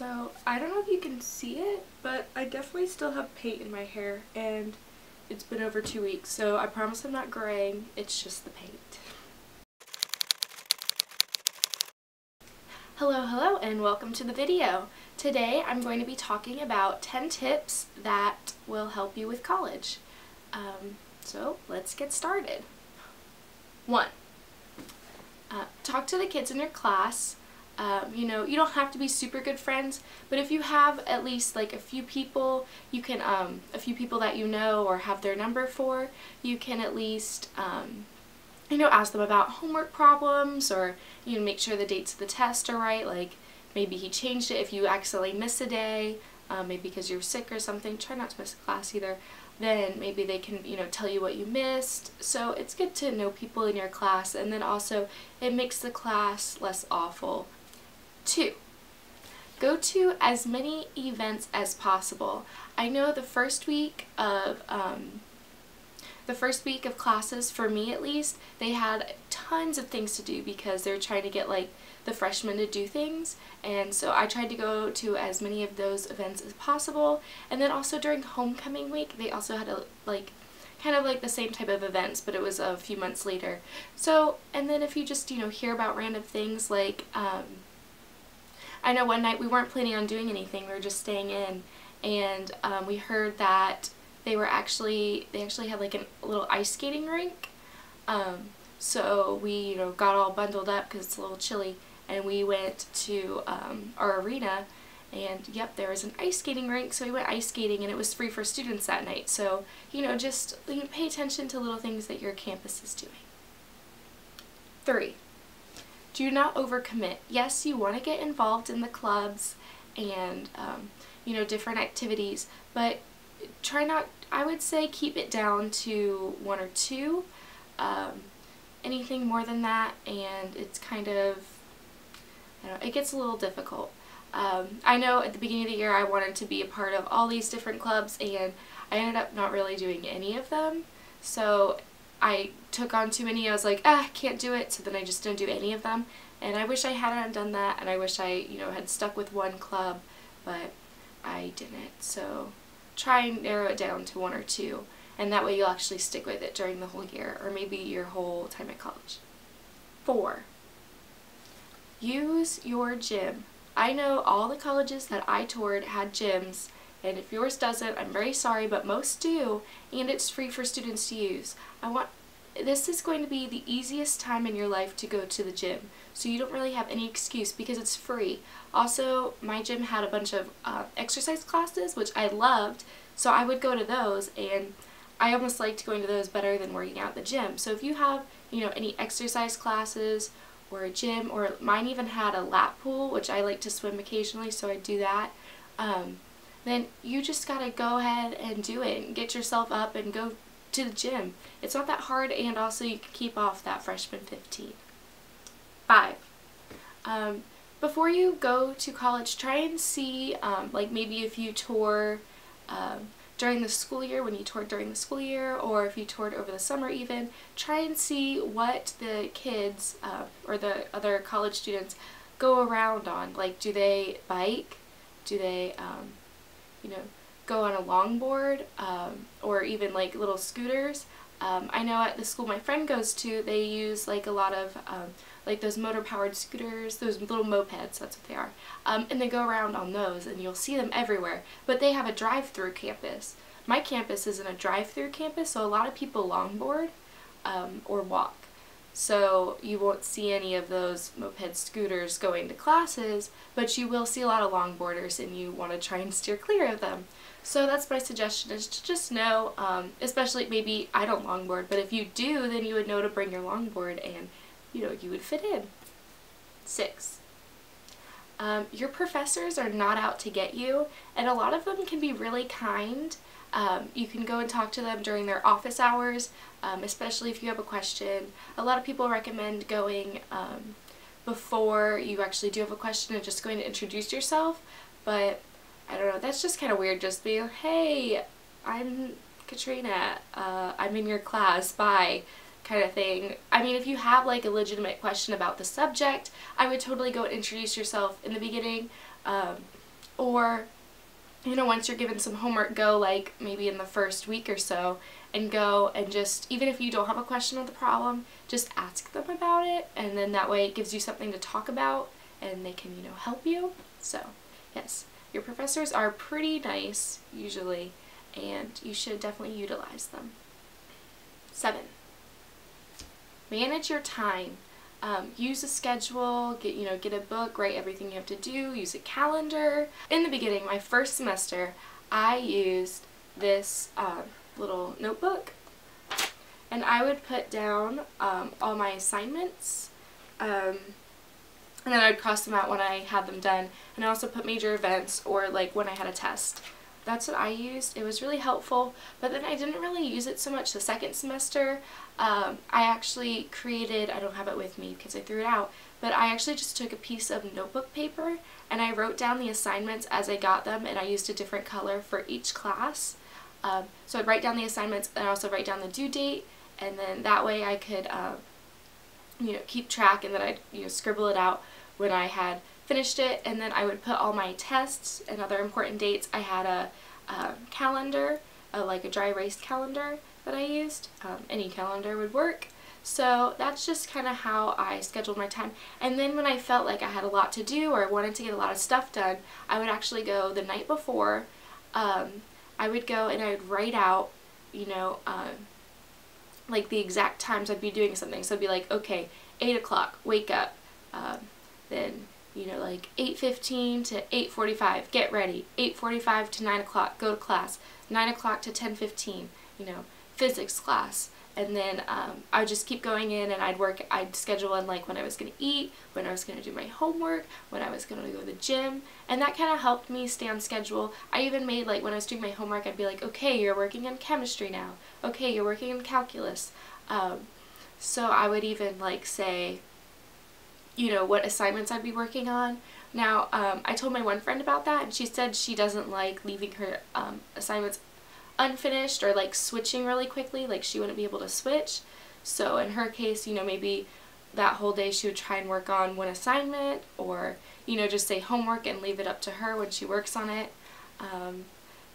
So I don't know if you can see it, but I definitely still have paint in my hair, and it's been over 2 weeks, so I promise I'm not graying, it's just the paint. Hello, and welcome to the video. Today I'm going to be talking about 10 tips that will help you with college. So let's get started. 1. Talk to the kids in your class. You know, you don't have to be super good friends, but if you have at least like a few people you can, a few people that you know or have their number for, you can at least, you know, ask them about homework problems, or you know, make sure the dates of the test are right, like maybe he changed it if you accidentally miss a day, maybe because you're sick or something. Try not to miss a class either. Then maybe they can, you know, tell you what you missed. So it's good to know people in your class, and then also it makes the class less awful. 2. Go to as many events as possible. I know the first week of classes, for me at least, they had tons of things to do because they're trying to get like the freshmen to do things, and so I tried to go to as many of those events as possible. And then also during homecoming week they also had a kind of like the same type of events, but it was a few months later. So, and then if you just, you know, hear about random things like I know one night we weren't planning on doing anything, we were just staying in, and we heard that they actually had like a little ice skating rink. So we, you know, got all bundled up because it's a little chilly, and we went to our arena, and yep, there was an ice skating rink, so we went ice skating, and it was free for students that night. So, you know, just, you know, pay attention to little things that your campus is doing. 3. Do not overcommit. Yes, you want to get involved in the clubs and, you know, different activities, but try not, I would say keep it down to 1 or 2. Anything more than that, and it's kind of, I don't know, it gets a little difficult. I know at the beginning of the year I wanted to be a part of all these different clubs, and I ended up not really doing any of them. So I took on too many. I was like, I can't do it, so then I just didn't do any of them. And I wish I hadn't done that, and I wish I, you know, had stuck with one club, but I didn't. So try and narrow it down to 1 or 2, and that way you'll actually stick with it during the whole year, or maybe your whole time at college. 4. Use your gym. I know all the colleges that I toured had gyms, and if yours doesn't, I'm very sorry, but most do, and it's free for students to use. This is going to be the easiest time in your life to go to the gym, so you don't really have any excuse because it's free. Also, my gym had a bunch of exercise classes, which I loved, so I would go to those, and I almost liked going to those better than working out at the gym. So if you have, you know, any exercise classes or a gym, or mine even had a lap pool, which I like to swim occasionally, so I do that, then you just gotta go ahead and do it and get yourself up and go to the gym. It's not that hard, and also you can keep off that freshman 15. 5. Before you go to college, try and see, like maybe if you tour during the school year, when you toured during the school year, or if you toured over the summer even, try and see what the kids or the other college students go around on. Like, do they bike? Do they, you know, go on a longboard, or even like little scooters? I know at the school my friend goes to, they use like a lot of like those motor-powered scooters, those little mopeds, that's what they are, and they go around on those, and you'll see them everywhere. But they have a drive-through campus. My campus isn't a drive-through campus, so a lot of people longboard or walk. So you won't see any of those moped scooters going to classes, but you will see a lot of longboarders, and you want to try and steer clear of them. So that's my suggestion, is to just know, especially maybe I don't longboard, but if you do, then you would know to bring your longboard, and you know, you would fit in. 6. Your professors are not out to get you, and a lot of them can be really kind. You can go and talk to them during their office hours, especially if you have a question. A lot of people recommend going before you actually do have a question and just going to introduce yourself, but I don't know, that's just kind of weird, just being, hey, I'm Katrina, I'm in your class, bye, kind of thing. I mean, if you have like a legitimate question about the subject, I would totally go and introduce yourself in the beginning. Or, you know, once you're given some homework, go like maybe in the first week or so and go and just, even if you don't have a question of the problem, just ask them about it, and then that way it gives you something to talk about and they can, you know, help you. So yes, your professors are pretty nice usually, and you should definitely utilize them. 7. Manage your time. Use a schedule, get a book, write everything you have to do, use a calendar. In the beginning, my first semester, I used this little notebook, and I would put down all my assignments, and then I'd cross them out when I had them done, and I also put major events or like when I had a test. That's what I used. It was really helpful, but then I didn't really use it so much the second semester. I actually created, I don't have it with me because I threw it out, but I actually just took a piece of notebook paper and I wrote down the assignments as I got them, and I used a different color for each class. So I'd write down the assignments and also write down the due date, and then that way I could you know, keep track, and then I'd, you know, scribble it out when I had finished it, and then I would put all my tests and other important dates. I had a calendar, like a dry erase calendar that I used. Any calendar would work. So that's just kind of how I scheduled my time. And then when I felt like I had a lot to do or wanted to get a lot of stuff done, I would actually go the night before. I would go and I would write out, you know, like the exact times I'd be doing something. So I'd be like, okay, 8 o'clock, wake up. Then, you know, like 8:15 to 8:45, get ready. 8:45 to 9 o'clock, go to class. 9 o'clock to 10:15, you know, physics class. And then I would just keep going in, and I'd schedule in like when I was going to eat, when I was going to do my homework, when I was going to go to the gym, and that kind of helped me stay on schedule. I even made, like, when I was doing my homework, I'd be like, okay, you're working in chemistry now. Okay, you're working in calculus. So I would even like say, you know, what assignments I'd be working on. Now, I told my one friend about that, and she said she doesn't like leaving her assignments unfinished or like switching really quickly, like she wouldn't be able to switch. So in her case, you know, maybe that whole day she would try and work on one assignment, or, you know, just say homework and leave it up to her when she works on it.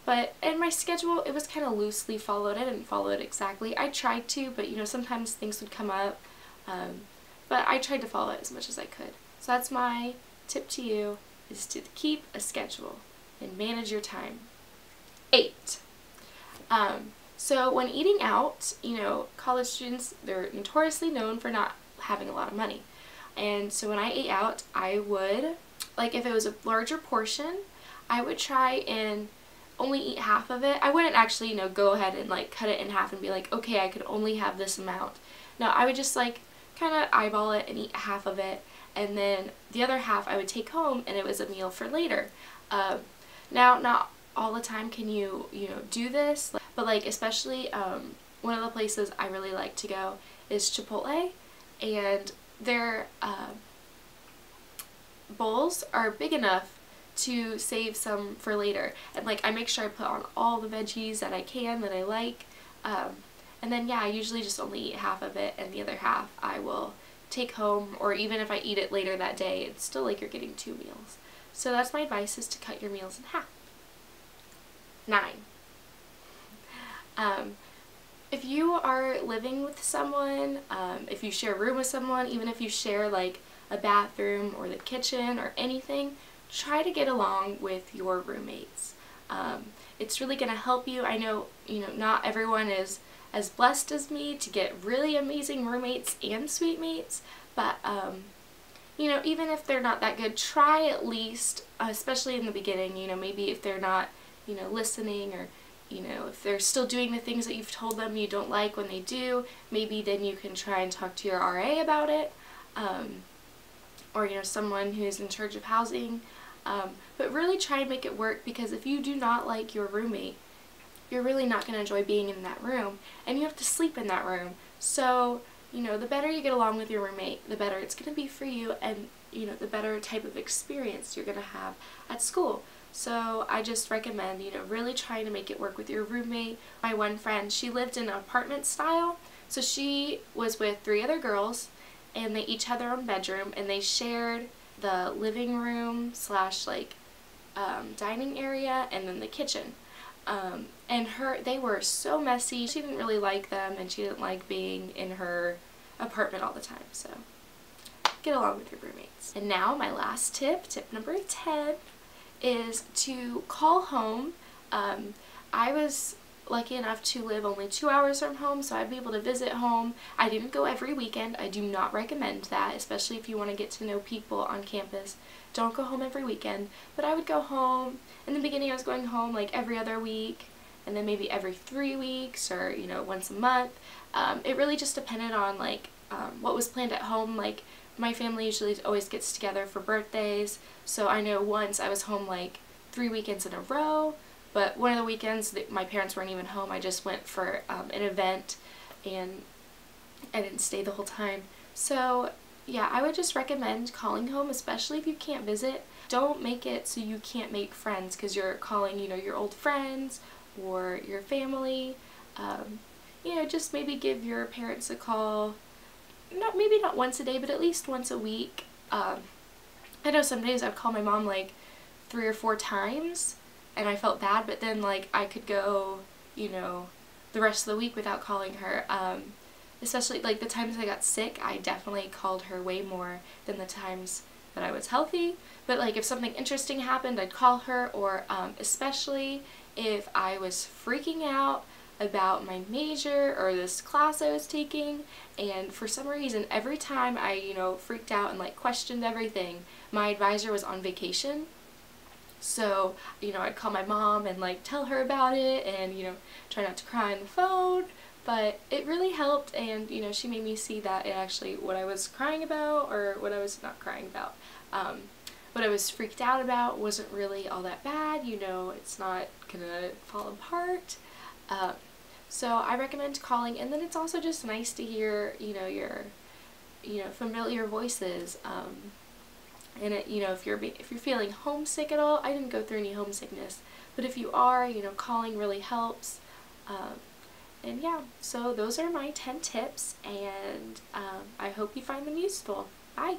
But in my schedule, it was kind of loosely followed. I didn't follow it exactly. I tried to, but, you know, sometimes things would come up. But I tried to follow it as much as I could. So that's my tip to you, is to keep a schedule and manage your time. 8. So when eating out, you know, college students, they're notoriously known for not having a lot of money. And so when I ate out, I would, like, if it was a larger portion, I would try and only eat half of it. I wouldn't actually, you know, go ahead and like cut it in half and be like, okay, I could only have this amount. No, I would just like kind of eyeball it and eat half of it, and then the other half I would take home, and it was a meal for later. Now, not all the time can you know, do this, but like especially one of the places I really like to go is Chipotle, and their bowls are big enough to save some for later, and like I make sure I put on all the veggies that I can that I like, and then yeah, I usually just only eat half of it, and the other half I will take home, or even if I eat it later that day, it's still like you're getting 2 meals. So that's my advice, is to cut your meals in half. 9. If you are living with someone, if you share a room with someone, even if you share like a bathroom or the kitchen or anything, try to get along with your roommates. It's really going to help you. I know, you know, not everyone is as blessed as me to get really amazing roommates and suite mates, but you know, even if they're not that good, try at least, especially in the beginning, you know, maybe if they're not, you know, listening, or, you know, if they're still doing the things that you've told them you don't like when they do, maybe then you can try and talk to your RA about it, or, you know, someone who's in charge of housing, but really try and make it work, because if you do not like your roommate, you're really not going to enjoy being in that room, and you have to sleep in that room. So, you know, the better you get along with your roommate, the better it's going to be for you, and, you know, the better type of experience you're going to have at school. So I just recommend, you know, really trying to make it work with your roommate. My one friend, she lived in an apartment style, so she was with 3 other girls, and they each had their own bedroom, and they shared the living room slash like dining area and then the kitchen. And they were so messy. She didn't really like them, and she didn't like being in her apartment all the time, so get along with your roommates. And now my last tip, tip number 10, is to call home. I was lucky enough to live only 2 hours from home, so I'd be able to visit home. I didn't go every weekend. I do not recommend that, especially if you want to get to know people on campus. Don't go home every weekend, but I would go home. In the beginning I was going home like every other week, and then maybe every 3 weeks, or you know, once a month. It really just depended on like what was planned at home. Like my family usually always gets together for birthdays, so I know once I was home like 3 weekends in a row, but one of the weekends that my parents weren't even home, I just went for an event and I didn't stay the whole time. So yeah, I would just recommend calling home, especially if you can't visit. Don't make it so you can't make friends because you're calling, you know, your old friends or your family. You know, just maybe give your parents a call. Maybe not once a day, but at least once a week. I know some days I'd call my mom like 3 or 4 times and I felt bad, but then like I could go, you know, the rest of the week without calling her. Especially like the times I got sick, I definitely called her way more than the times that I was healthy. But like if something interesting happened, I'd call her, or especially if I was freaking out about my major or this class I was taking, and for some reason every time I, you know, freaked out and like questioned everything, my advisor was on vacation. So, you know, I'd call my mom and like tell her about it and, you know, try not to cry on the phone. But it really helped, and you know, she made me see that it actually, what I was crying about, or what I was not crying about, what I was freaked out about wasn't really all that bad. You know, it's not gonna fall apart. So I recommend calling, and then it's also just nice to hear, you know, your, you know, familiar voices. And it, you know, if you're feeling homesick at all, I didn't go through any homesickness, but if you are, you know, calling really helps. And yeah, so those are my 10 tips, and I hope you find them useful. Bye!